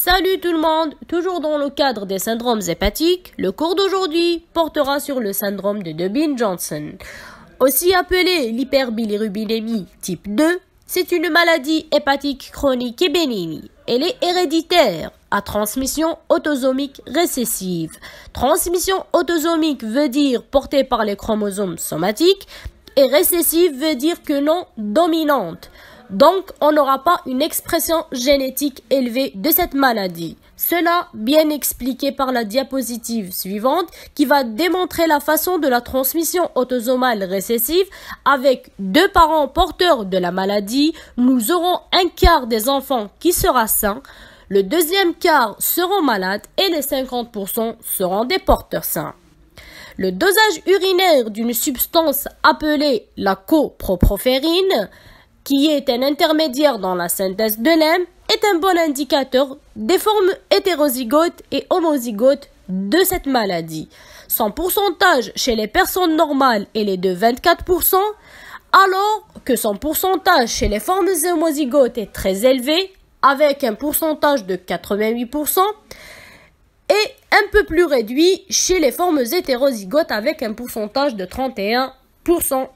Salut tout le monde, toujours dans le cadre des syndromes hépatiques, le cours d'aujourd'hui portera sur le syndrome de Debin-Johnson. Aussi appelé l'hyperbilirubinémie type 2, c'est une maladie hépatique chronique et bénigne. Elle est héréditaire, à transmission autosomique récessive. Transmission autosomique veut dire portée par les chromosomes somatiques et récessive veut dire que non dominante. Donc, on n'aura pas une expression génétique élevée de cette maladie. Cela bien expliqué par la diapositive suivante qui va démontrer la façon de la transmission autosomale récessive. Avec deux parents porteurs de la maladie, nous aurons un quart des enfants qui sera sain, le deuxième quart seront malades et les 50% seront des porteurs sains. Le dosage urinaire d'une substance appelée la coproporphyrine, qui est un intermédiaire dans la synthèse de l'hème, est un bon indicateur des formes hétérozygotes et homozygotes de cette maladie. Son pourcentage chez les personnes normales est de 24%, alors que son pourcentage chez les formes homozygotes est très élevé, avec un pourcentage de 88%, et un peu plus réduit chez les formes hétérozygotes avec un pourcentage de 31%.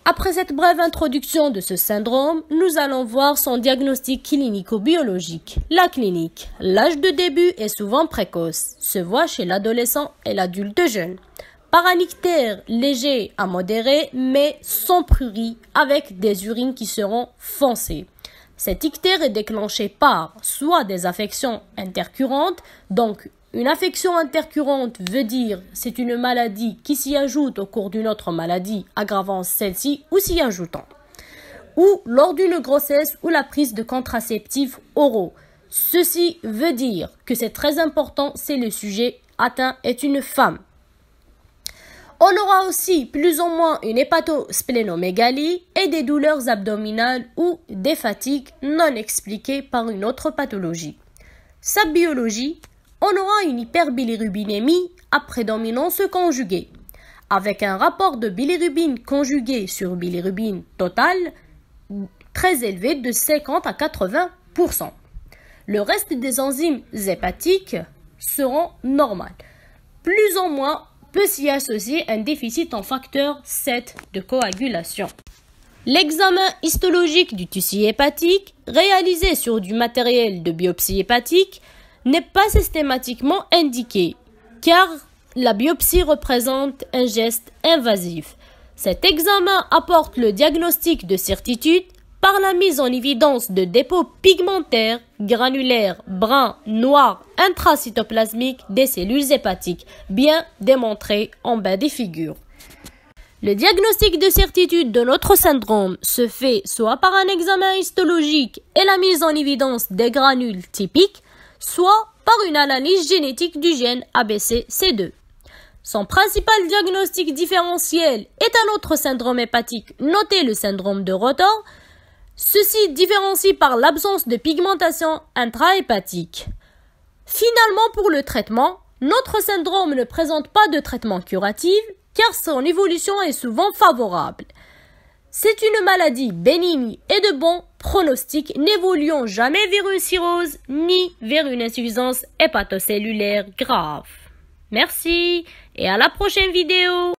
Après cette brève introduction de ce syndrome, nous allons voir son diagnostic clinico-biologique. La clinique. L'âge de début est souvent précoce, se voit chez l'adolescent et l'adulte jeune. Paranictère léger à modéré, mais sans prurit, avec des urines qui seront foncées. Cet ictère est déclenché par soit des affections intercurrentes, donc une affection intercurrente veut dire c'est une maladie qui s'y ajoute au cours d'une autre maladie aggravant celle-ci ou s'y ajoutant. Ou lors d'une grossesse ou la prise de contraceptifs oraux. Ceci veut dire que c'est très important si le sujet atteint est une femme. On aura aussi plus ou moins une hépatosplénomégalie et des douleurs abdominales ou des fatigues non expliquées par une autre pathologie. Sa biologie, on aura une hyperbilirubinémie à prédominance conjuguée, avec un rapport de bilirubine conjuguée sur bilirubine totale très élevé de 50 à 80%. Le reste des enzymes hépatiques seront normales. Plus ou moins peut s'y associer un déficit en facteur 7 de coagulation. L'examen histologique du tissu hépatique, réalisé sur du matériel de biopsie hépatique, n'est pas systématiquement indiqué, car la biopsie représente un geste invasif. Cet examen apporte le diagnostic de certitude par la mise en évidence de dépôts pigmentaires, granulaires, bruns, noirs, intracytoplasmiques des cellules hépatiques, bien démontrés en bas des figures. Le diagnostic de certitude de notre syndrome se fait soit par un examen histologique et la mise en évidence des granules typiques, soit par une analyse génétique du gène ABCC2. Son principal diagnostic différentiel est un autre syndrome hépatique, noté le syndrome de Rotor. Ceci différencie par l'absence de pigmentation intrahépatique. Finalement, pour le traitement, notre syndrome ne présente pas de traitement curatif car son évolution est souvent favorable. C'est une maladie bénigne et de bon pronostic, n'évoluant jamais vers une cirrhose ni vers une insuffisance hépatocellulaire grave. Merci et à la prochaine vidéo.